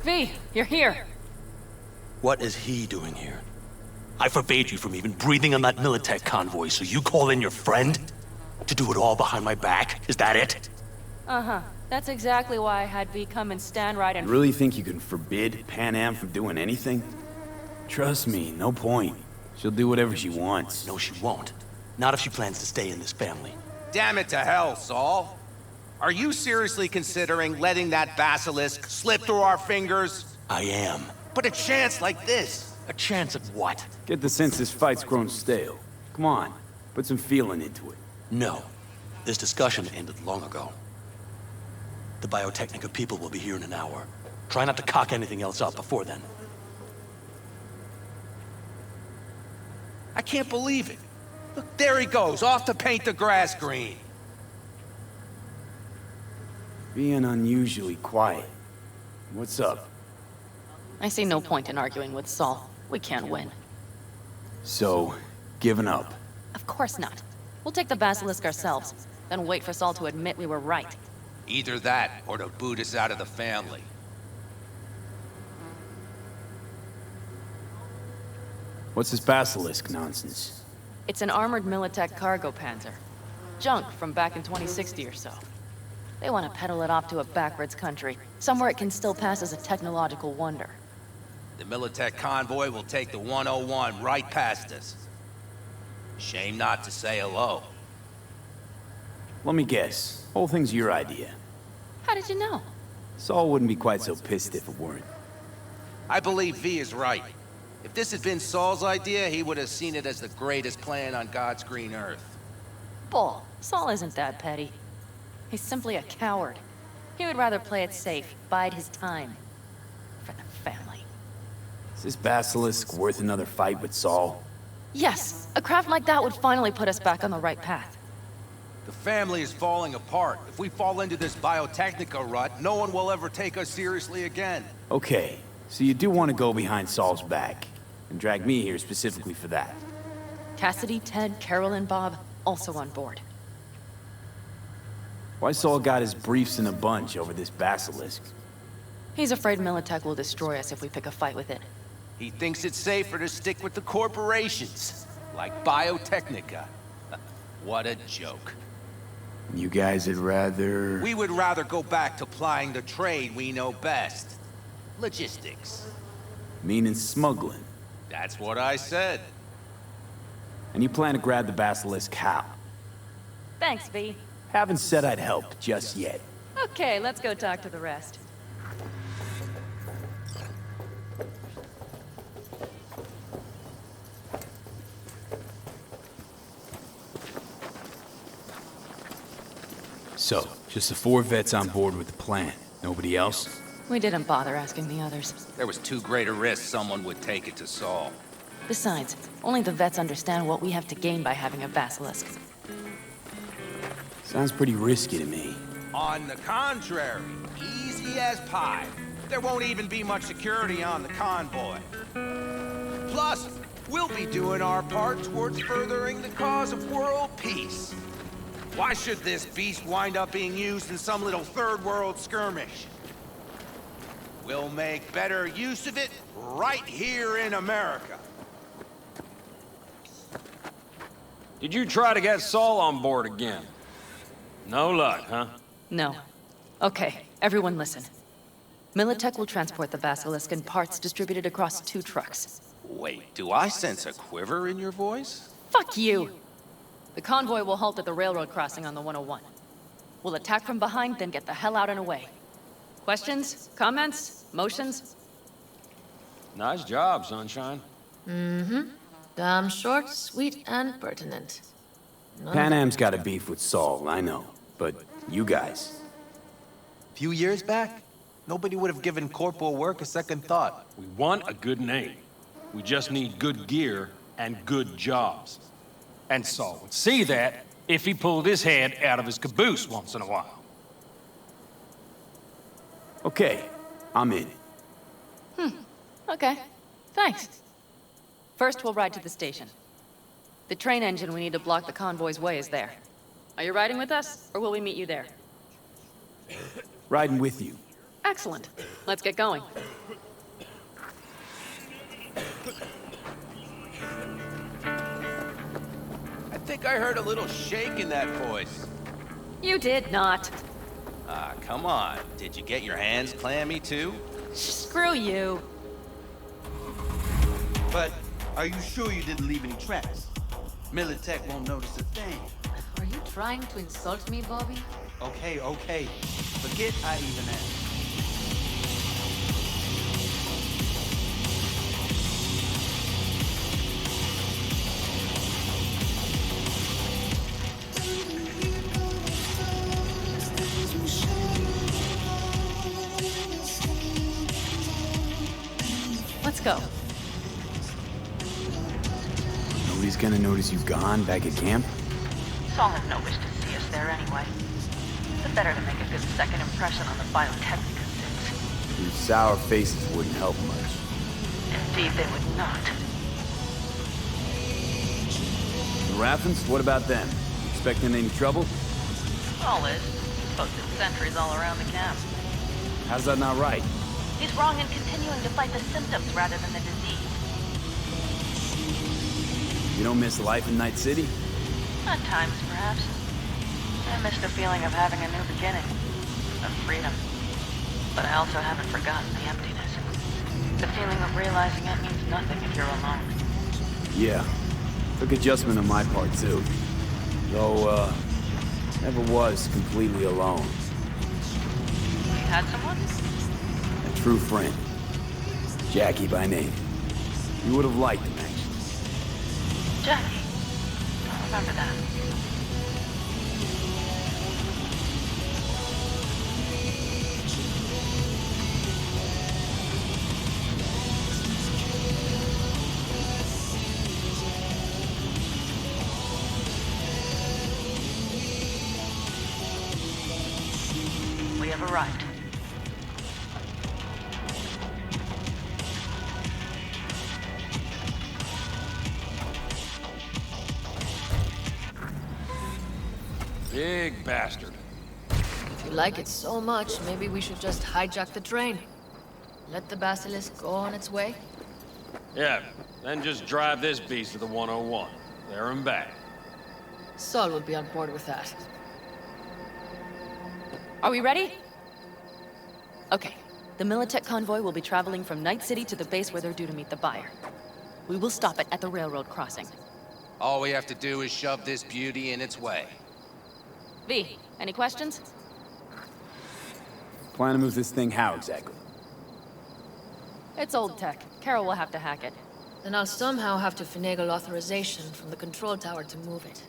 V, you're here. What is he doing here? I forbade you from even breathing on that Militech convoy, so you call in your friend? To do it all behind my back? Is that it? Uh-huh. That's exactly why I had V come and stand right in... You really think you can forbid Panam from doing anything? Trust me, no point. She'll do whatever she wants. No, she won't. Not if she plans to stay in this family. Damn it to hell, Saul. Are you seriously considering letting that basilisk slip through our fingers? I am. But a chance like this. A chance at what? Get the sense this fight's grown stale. Come on, put some feeling into it. No. This discussion ended long ago. The Biotechnica people will be here in an hour. Try not to cock anything else up before then. I can't believe it. Look, there he goes, off to paint the grass green. Being unusually quiet. What's up? I see no point in arguing with Saul. We can't win. So, giving up. Of course not. We'll take the basilisk ourselves, then wait for Saul to admit we were right. Either that, or to boot us out of the family. What's this basilisk nonsense? It's an armored Militech cargo panzer. Junk from back in 2060 or so. They want to peddle it off to a backwards country, somewhere it can still pass as a technological wonder. The Militech convoy will take the 101 right past us. Shame not to say hello. Let me guess. Whole thing's your idea. How did you know? Saul wouldn't be quite so pissed if it weren't. I believe V is right. If this had been Saul's idea, he would have seen it as the greatest plan on God's green earth. Bull. Saul isn't that petty. He's simply a coward. He would rather play it safe, bide his time. For the family. Is this basilisk worth another fight with Saul? Yes, a craft like that would finally put us back on the right path. The family is falling apart. If we fall into this Biotechnica rut, no one will ever take us seriously again. Okay, so you do want to go behind Saul's back, and drag me here specifically for that. Cassidy, Ted, Carol, and Bob, also on board. Why Saul got his briefs in a bunch over this basilisk? He's afraid Militech will destroy us if we pick a fight with it. He thinks it's safer to stick with the corporations, like Biotechnica. What a joke. You guys would rather... We would rather go back to plying the trade we know best. Logistics. Meaning smuggling. That's what I said. And you plan to grab the basilisk how? Thanks, V. Haven't said I'd help just yet. Okay, let's go talk to the rest. So, just the 4 vets on board with the plan. Nobody else? We didn't bother asking the others. There was too great a risk someone would take it to Saul. Besides, only the vets understand what we have to gain by having a basilisk. Sounds pretty risky to me. On the contrary, easy as pie. There won't even be much security on the convoy. Plus, we'll be doing our part towards furthering the cause of world peace. Why should this beast wind up being used in some little third world skirmish? We'll make better use of it right here in America. Did you try to get Saul on board again? No luck, huh? No. Okay, everyone listen. Militech will transport the basilisk in parts distributed across 2 trucks. Wait, do I sense a quiver in your voice? Fuck you! The convoy will halt at the railroad crossing on the 101. We'll attack from behind, then get the hell out and away. Questions? Comments? Motions? Nice job, Sunshine. Damn short, sweet, and pertinent. Panam's got a beef with Saul, I know. But you guys... A few years back, nobody would have given corporal work a second thought. We want a good name. We just need good gear and good jobs. And Saul would see that if he pulled his head out of his caboose once in a while. Okay, I'm in. Okay. Thanks. First, we'll ride to the station. The train engine we need to block the convoy's way is there. Are you riding with us, or will we meet you there? Riding with you. Excellent. Let's get going. think I heard a little shake in that voice. You did not. Ah, come on. Did you get your hands clammy too? Screw you. But are you sure you didn't leave any tracks? Militech won't notice a thing. Are you trying to insult me, Bobby? Okay. Forget I even asked. Let's go. Nobody's gonna notice you've gone back at camp? Saul has no wish to see us there anyway. It's better to make a good second impression on the biotechnica suits. Your sour faces wouldn't help much. Indeed, they would not. The Raffens, what about them? Expecting any trouble? All is, he's posted sentries all around the camp. How's that not right? He's wrong in continuing to fight the symptoms rather than the disease. You don't miss life in Night City? At times, perhaps. I miss the feeling of having a new beginning, of freedom. But I also haven't forgotten the emptiness. The feeling of realizing it means nothing if you're alone. Yeah. Took adjustment on my part, too. Though, never was completely alone. You had someone? A true friend. Jackie by name. You would have liked him, actually. Jackie. I remember that. We have arrived. Big bastard. If you like it so much, maybe we should just hijack the train. Let the basilisk go on its way. Yeah, then just drive this beast to the 101. There and back. Saul would be on board with that. Are we ready? Okay. The Militech convoy will be traveling from Night City to the base where they're due to meet the buyer. We will stop it at the railroad crossing. All we have to do is shove this beauty in its way. V, any questions? Plan to move this thing how exactly? It's old tech. Carol will have to hack it. Then I'll somehow have to finagle authorization from the control tower to move it.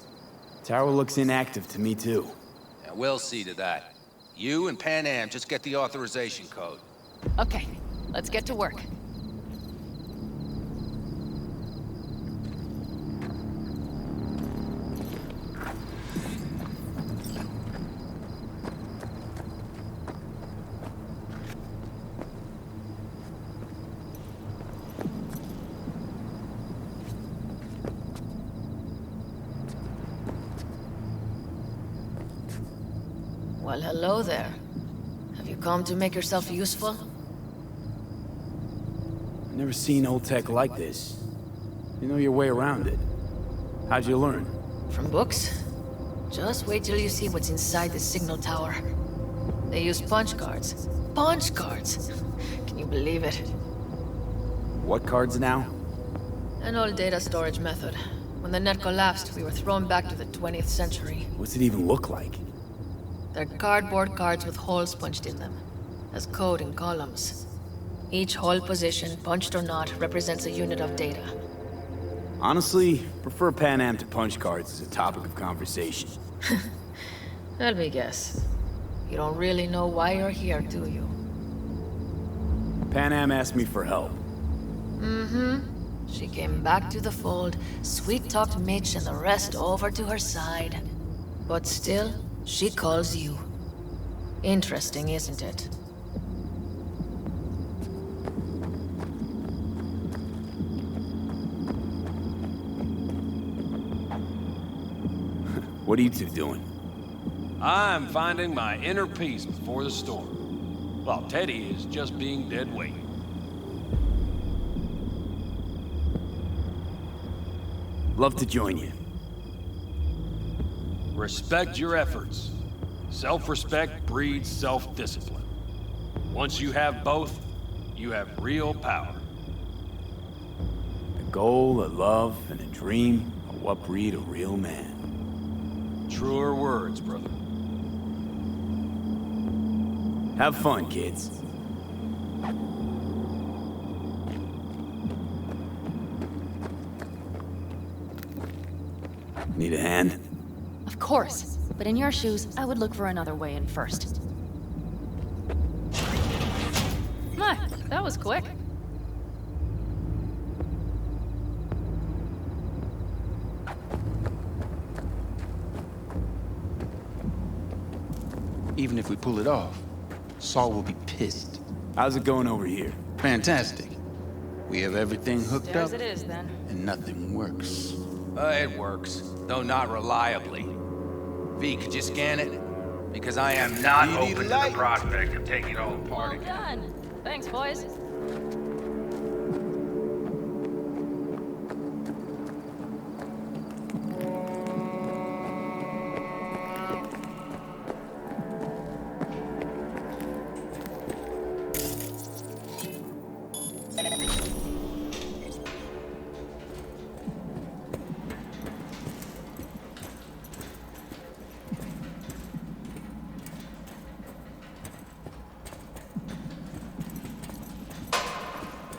Tower looks inactive to me, too. And we'll see to that. You and Panam just get the authorization code. Okay, let's get to work. Well, hello there. Have you come to make yourself useful? I've never seen old tech like this. You know your way around it. How'd you learn? From books? Just wait till you see what's inside the signal tower. They use punch cards. Punch cards! Can you believe it? What cards now? An old data storage method. When the net collapsed, we were thrown back to the 20th century. What's it even look like? They're cardboard cards with holes punched in them, as code in columns. Each hole position, punched or not, represents a unit of data. Honestly, prefer Panam to punch cards as a topic of conversation. Let me guess. You don't really know why you're here, do you? Panam asked me for help. Mm-hmm. She came back to the fold, sweet-talked Mitch and the rest over to her side. But still, she calls you. Interesting, isn't it? What are you two doing? I'm finding my inner peace before the storm. While Teddy is just being dead weight. Love to join you. Respect your efforts. Self-respect breeds self-discipline. Once you have both, you have real power. A goal, a love, and a dream are what breed a real man. Truer words, brother. Have fun, kids. Need a hand? Of course, but in your shoes, I would look for another way in first. My, that was quick. Even if we pull it off, Saul will be pissed. How's it going over here? Fantastic. We have everything hooked As up, it is, then. and nothing works. It works, though not reliably. V, could you scan it? Because I am not open to the prospect of taking it all apart Well again. done. Thanks, boys.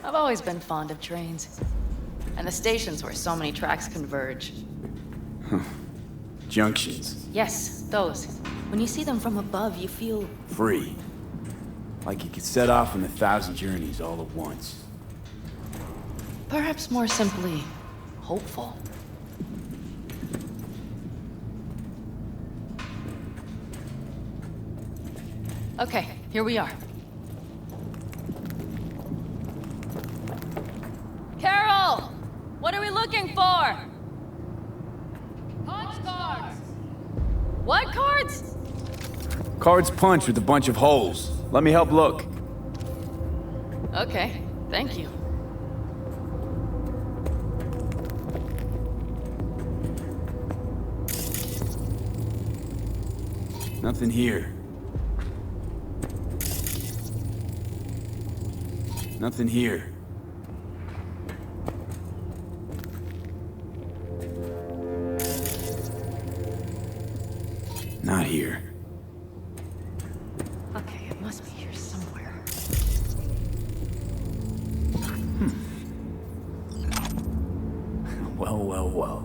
I've always been fond of trains. And the stations where so many tracks converge. Junctions. Yes, those. When you see them from above, you feel... Free. Like you could set off on 1,000 journeys all at once. perhaps more simply, hopeful. Okay, here we are. Carol! What are we looking for? Punch cards! What cards? Cards punched with a bunch of holes. Let me help look. Okay, thank you. Nothing here. Nothing here. Not here. Okay, it must be here somewhere. Well, well, well.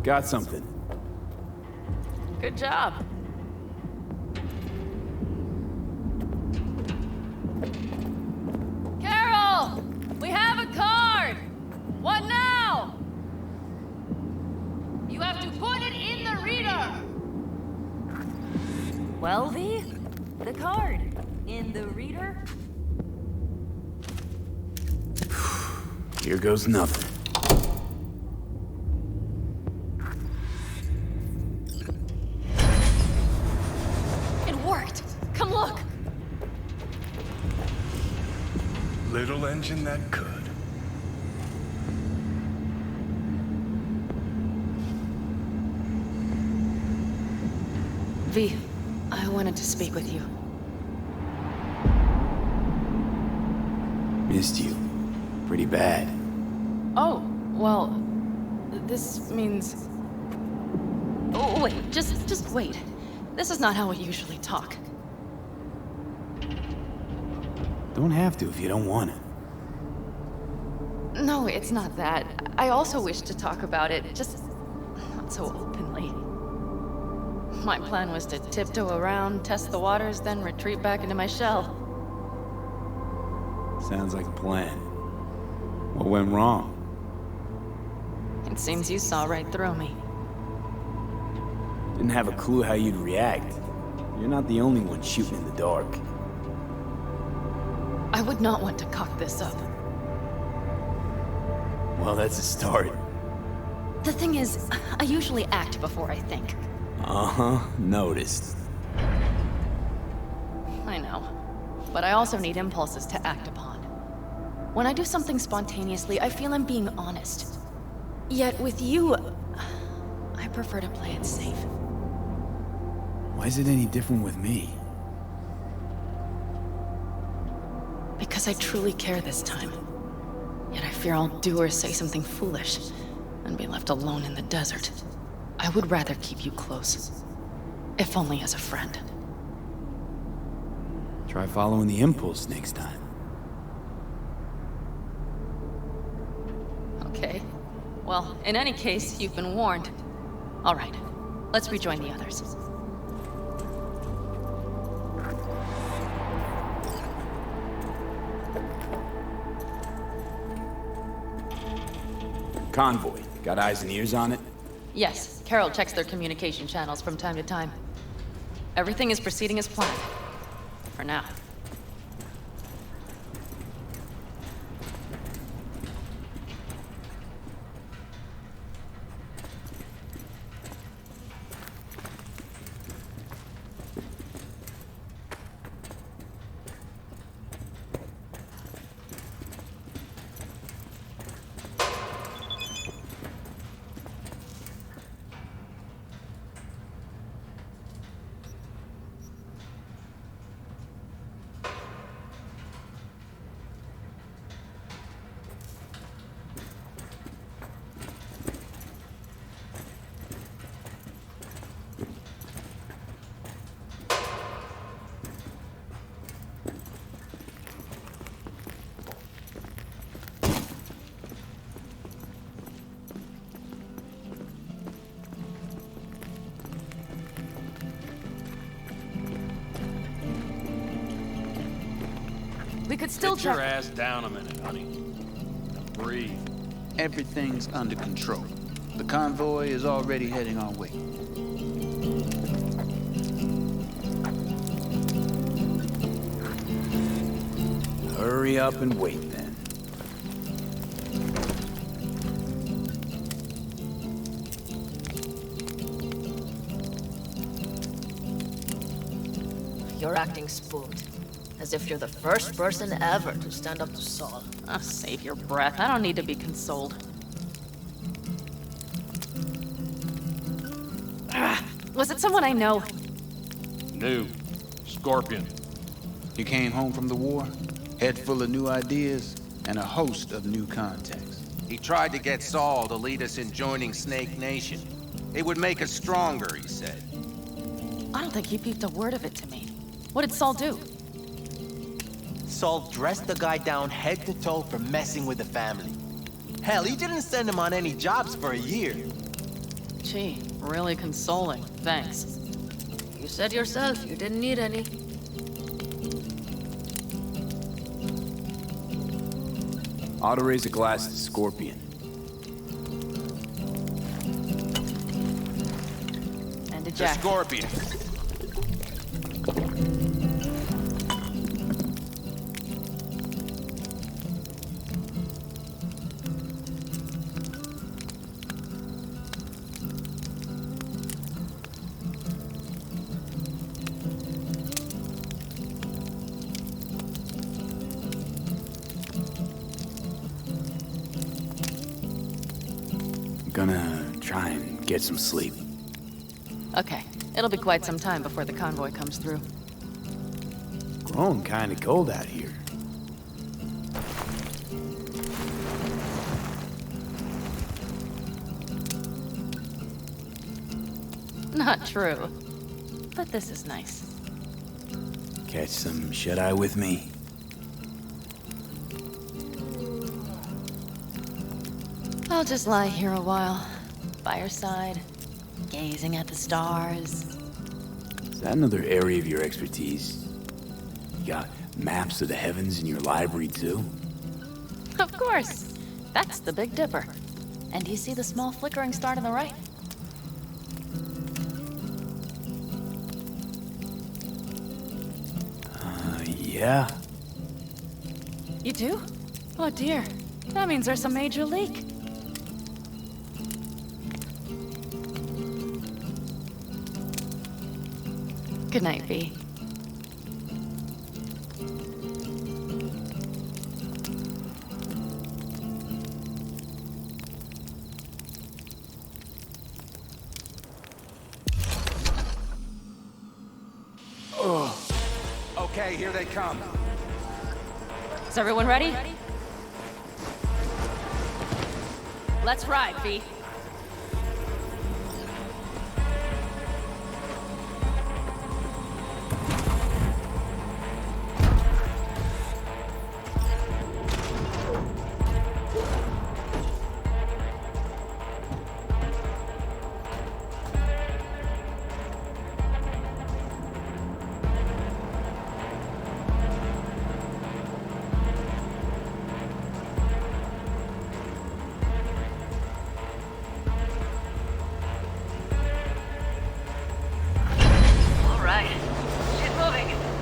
Got something. Good job. Carol! We have a card! What now? You have to put it in the reader! Well, V? The card. In the reader? Here goes nothing. It worked! Come look! Little engine that could. V, I wanted to speak with you. Missed you. Pretty bad. Oh, well, this means... Oh, wait, just wait. This is not how we usually talk. Don't have to if you don't want to. No, it's not that. I also wish to talk about it, just not so openly. My plan was to tiptoe around, test the waters, then retreat back into my shell. Sounds like a plan. What went wrong? It seems you saw right through me. Didn't have a clue how you'd react. You're not the only one shooting in the dark. I would not want to cock this up. Well, that's a start. The thing is, I usually act before I think. Uh-huh, noticed. I know. But I also need impulses to act upon. When I do something spontaneously, I feel I'm being honest. Yet with you, I prefer to play it safe. Why is it any different with me? Because I truly care this time. Yet I fear I'll do or say something foolish and be left alone in the desert. I would rather keep you close, if only as a friend. Try following the impulse next time. Okay. Well, in any case, you've been warned. All right, let's rejoin the others. Convoy. Got eyes and ears on it? Yes, Carol checks their communication channels from time to time. Everything is proceeding as planned. For now. We could still Get your check. ass down a minute, honey. Now breathe. Everything's under control. The convoy is already heading our way. Hurry up and wait then. You're acting spooked. As if you're the first person ever to stand up to Saul. Oh, save your breath. I don't need to be consoled. Was it someone I know? New. Scorpion. You came home from the war, head full of new ideas, and a host of new contacts. He tried to get Saul to lead us in joining Snake Nation. It would make us stronger, he said. I don't think he peeped a word of it to me. What did Saul do? Saul dressed the guy down head to toe for messing with the family. Hell, he didn't send him on any jobs for a year. Gee, really consoling. Thanks. You said yourself you didn't need any. Ought to raise a glass to Scorpion. And to The Jack. Scorpion. Gonna try and get some sleep. Okay, it'll be quite some time before the convoy comes through. Growing kinda cold out here. Not true. But this is nice. Catch some shut-eye with me? I'll just lie here a while, by your side, gazing at the stars. Is that another area of your expertise? You got maps of the heavens in your library, too? Of course. That's the Big Dipper. And do you see the small flickering star to the right? Yeah. You do? Oh dear. That means there's a major leak. Good night, V. Okay, here they come. Is everyone ready? Let's ride, V.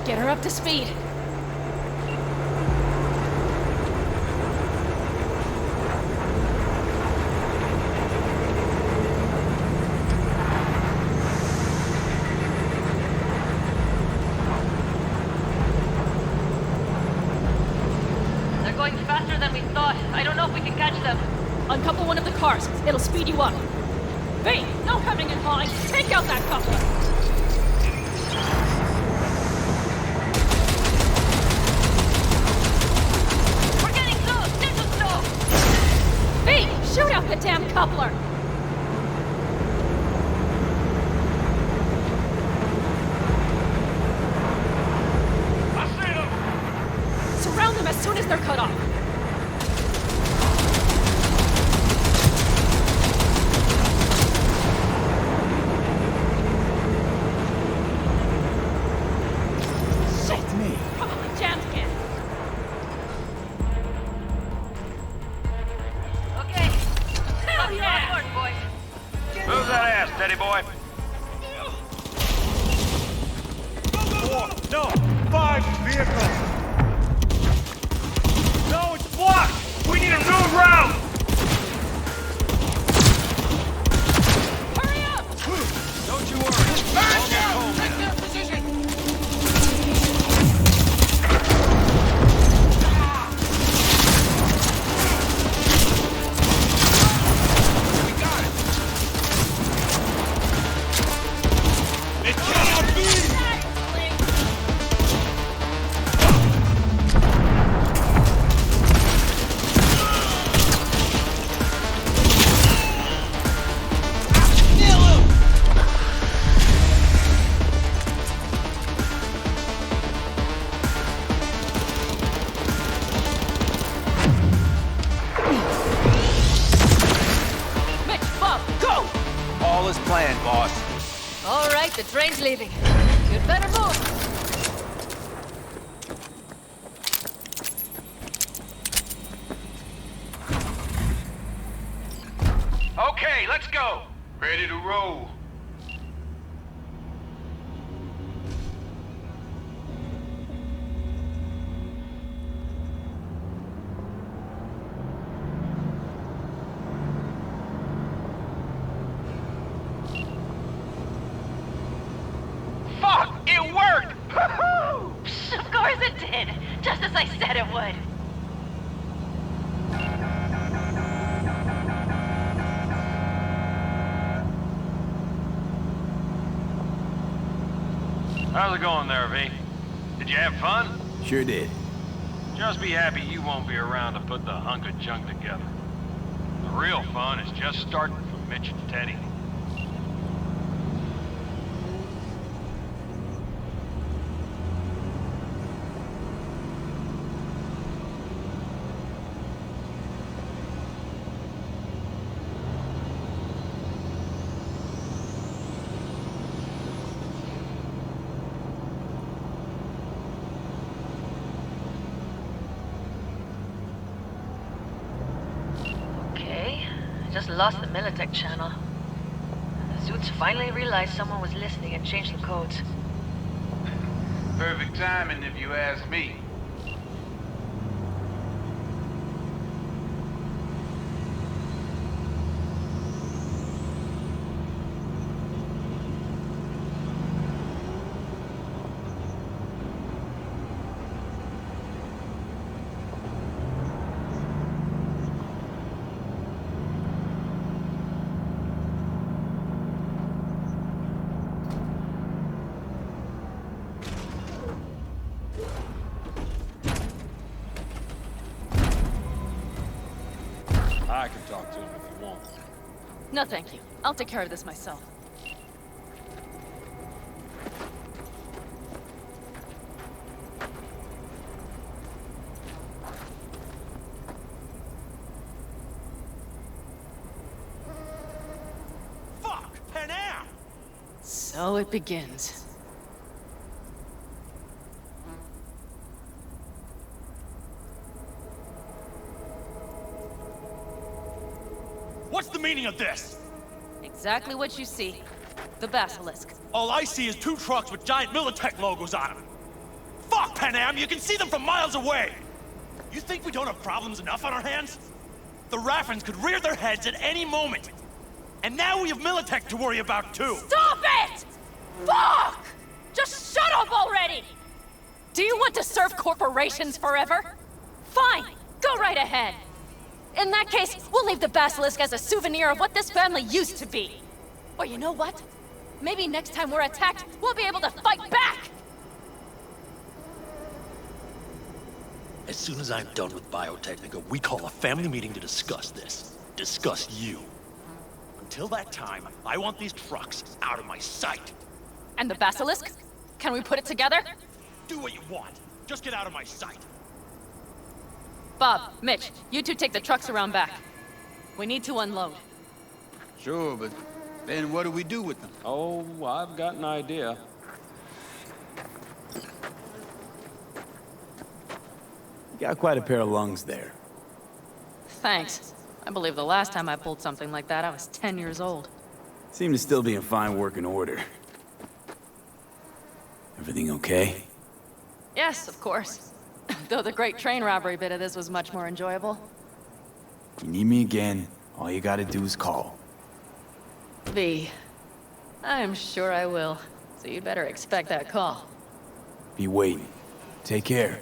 Get her up to speed. They're going faster than we thought. I don't know if we can catch them. Uncouple one of the cars. It'll speed you up. V, no hemming and hawing. Take out that coupler. Shoot out the damn coupler! I see them! Surround them as soon as they're cut off. Shit! Me. Probably jammed again. Move that ass, Teddy boy. 4, no, 5 vehicles. No, it's blocked! We need a new route! Hurry up! Don't you worry. Man down! Take their position! We got it! It cannot be! All is planned, boss. All right, the train's leaving. You'd better move. Okay, let's go. Ready to roll. Fuck! It worked! Of course it did. Just as I said it would. How's it going there, V? Did you have fun? Sure did. Just be happy you won't be around to put the hunk of junk together. The real fun is just starting for Mitch and Teddy. Just lost the Militech channel. The suits finally realized someone was listening and changed the codes. Perfect timing if you ask me. I can talk to him if you want. No, thank you. I'll take care of this myself. Fuck! Panam! So it begins. What's the meaning of this? Exactly what you see. The basilisk. All I see is 2 trucks with giant Militech logos on them. Fuck, Panam! You can see them from miles away! You think we don't have problems enough on our hands? The Raffens could rear their heads at any moment. And now we have Militech to worry about, too! Stop it! Fuck! Just shut up already! Do you want to serve corporations forever? Fine, go right ahead. In that case, we'll leave the basilisk as a souvenir of what this family used to be. Or you know what? Maybe next time we're attacked, we'll be able to fight back! As soon as I'm done with Biotechnica, we call a family meeting to discuss this. Discuss you. Until that time, I want these trucks out of my sight. And the basilisk? Can we put it together? Do what you want. Just get out of my sight. Bob, Mitch, you two take the trucks around back. We need to unload. Sure, but then what do we do with them? Oh, I've got an idea. You got quite a pair of lungs there. Thanks. I believe the last time I pulled something like that, I was 10 years old. Seem to still be in fine working order. Everything okay? Yes, of course. Though the great train robbery bit of this was much more enjoyable. If you need me again, all you gotta do is call. V. I'm sure I will. So you'd better expect that call. Be waiting. Take care.